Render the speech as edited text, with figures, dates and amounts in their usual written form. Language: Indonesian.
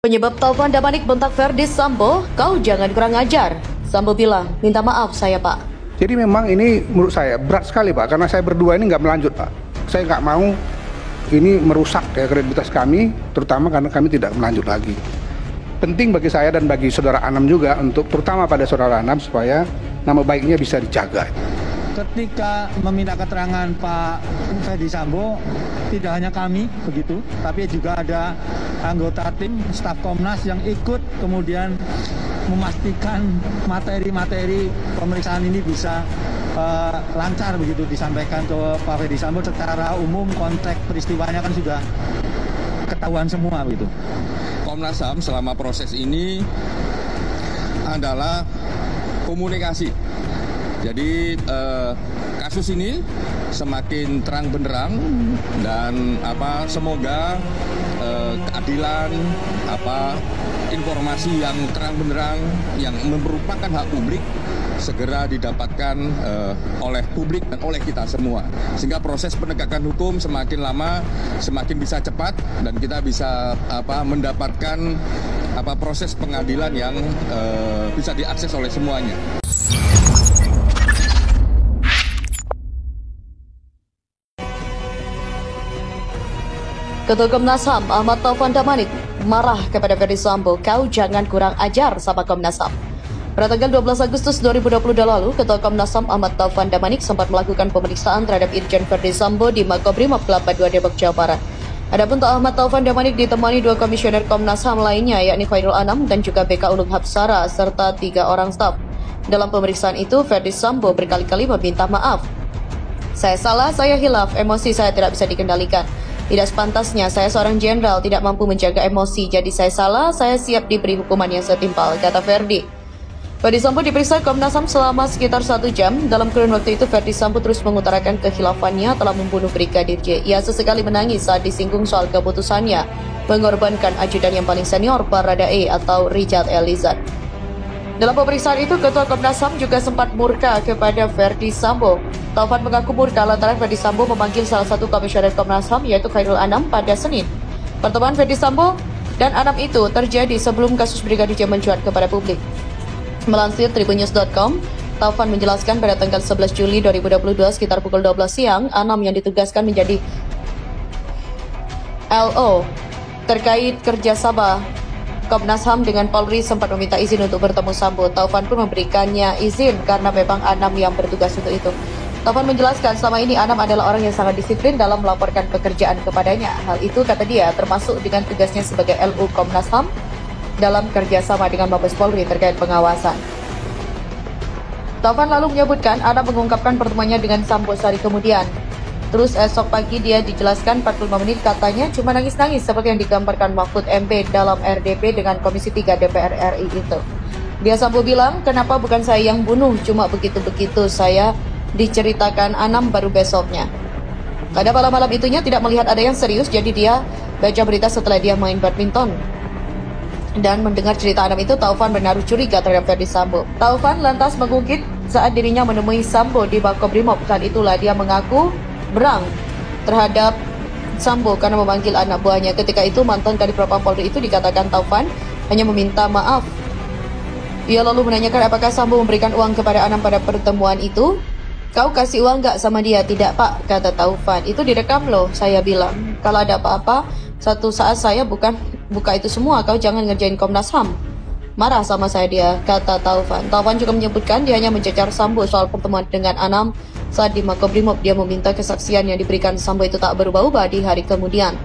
Penyebab telepon Damanik bentak Ferdi Sambo, kau jangan kurang ajar. Sambo bilang, minta maaf saya pak. Jadi memang ini menurut saya berat sekali pak, karena saya berdua ini nggak melanjut pak. Saya nggak mau ini merusak ya kredibilitas kami, terutama karena kami tidak melanjut lagi. Penting bagi saya dan bagi saudara Anam juga, untuk terutama pada saudara Anam, supaya nama baiknya bisa dijaga. Ketika meminta keterangan Pak Ferdi Sambo, tidak hanya kami begitu, tapi juga ada anggota tim staf Komnas yang ikut kemudian memastikan materi-materi pemeriksaan ini bisa lancar begitu disampaikan ke Pak Ferdi Sambo. Secara umum konteks peristiwanya kan sudah ketahuan semua begitu. Komnas HAM selama proses ini adalah komunikasi. Jadi kasus ini semakin terang benderang dan semoga keadilan informasi yang terang benderang yang merupakan hak publik segera didapatkan oleh publik dan oleh kita semua, sehingga proses penegakan hukum semakin lama semakin bisa cepat dan kita bisa mendapatkan proses pengadilan yang bisa diakses oleh semuanya. Ketua Komnas HAM Ahmad Taufan Damanik marah kepada Ferdi Sambo, kau jangan kurang ajar sama Komnas HAM. Pada tanggal 12 Agustus 2022 lalu, Ketua Komnas HAM Ahmad Taufan Damanik sempat melakukan pemeriksaan terhadap Irjen Ferdi Sambo di Makobrimob Kelapa II Depok, Jawa Barat. Adapun Ahmad Taufan Damanik ditemani dua komisioner Komnas HAM lainnya, yakni Khairul Anam dan juga BK Ulung Hapsara, serta 3 orang staf. Dalam pemeriksaan itu, Ferdi Sambo berkali-kali meminta maaf. Saya salah, saya hilaf, emosi saya tidak bisa dikendalikan. Tidak sepantasnya, saya seorang jenderal tidak mampu menjaga emosi, jadi saya salah, saya siap diberi hukuman yang setimpal, kata Ferdi. Ferdi Sambo diperiksa Komnas HAM selama sekitar 1 jam. Dalam kurun waktu itu, Ferdi Sambo terus mengutarakan kehilafannya telah membunuh Brigadir J. Ia sesekali menangis saat disinggung soal keputusannya mengorbankan ajudan yang paling senior, Baradae atau Richard Eliezer. Dalam pemeriksaan itu, Ketua Komnas HAM juga sempat murka kepada Ferdi Sambo. Taufan mengaku murka lantaran Ferdi Sambo memanggil salah satu komisioner Komnas HAM, yaitu Khairul Anam, pada Senin. Pertemuan Ferdi Sambo dan Anam itu terjadi sebelum kasus Brigadir J mencuat kepada publik. Melansir tribunnews.com, Taufan menjelaskan pada tanggal 11 Juli 2022 sekitar pukul 12 siang, Anam yang ditugaskan menjadi LO terkait kerjasama Komnas HAM dengan Polri sempat meminta izin untuk bertemu Sambo. Taufan pun memberikannya izin karena memang Anam yang bertugas untuk itu. Taufan menjelaskan selama ini Anam adalah orang yang sangat disiplin dalam melaporkan pekerjaan kepadanya. Hal itu, kata dia, termasuk dengan tugasnya sebagai LU Komnas HAM dalam kerjasama dengan Mabes Polri terkait pengawasan. Taufan lalu menyebutkan Anam mengungkapkan pertemuannya dengan Sambo sehari kemudian. Terus esok pagi dia dijelaskan 45 menit katanya cuma nangis-nangis seperti yang digambarkan Mahfud MD dalam RDP dengan Komisi 3 DPR RI itu. Dia Sambo bilang, kenapa bukan saya yang bunuh, cuma begitu-begitu saya diceritakan Anam baru besoknya. Pada malam-malam itunya tidak melihat ada yang serius, jadi dia baca berita setelah dia main badminton. Dan mendengar cerita Anam itu, Taufan menaruh curiga terhadap Ferdi Sambo. Taufan lantas mengungkit saat dirinya menemui Sambo di Makobrimob. Saat itulah dia mengaku berang terhadap Sambo karena memanggil anak buahnya. Ketika itu mantan Kadifropam Polri itu, dikatakan Taufan, hanya meminta maaf. Ia lalu menanyakan apakah Sambo memberikan uang kepada Anam pada pertemuan itu. Kau kasih uang gak sama dia? Tidak pak, kata Taufan. Itu direkam loh, saya bilang. Kalau ada apa-apa, satu saat saya buka itu semua, kau jangan ngerjain Komnas HAM. Marah sama saya dia, kata Taufan. Taufan juga menyebutkan dia hanya mencecar Sambo soal pertemuan dengan Anam. Saat di Makobrimob, dia meminta kesaksian yang diberikan Sambo itu tak berubah-ubah di hari kemudian.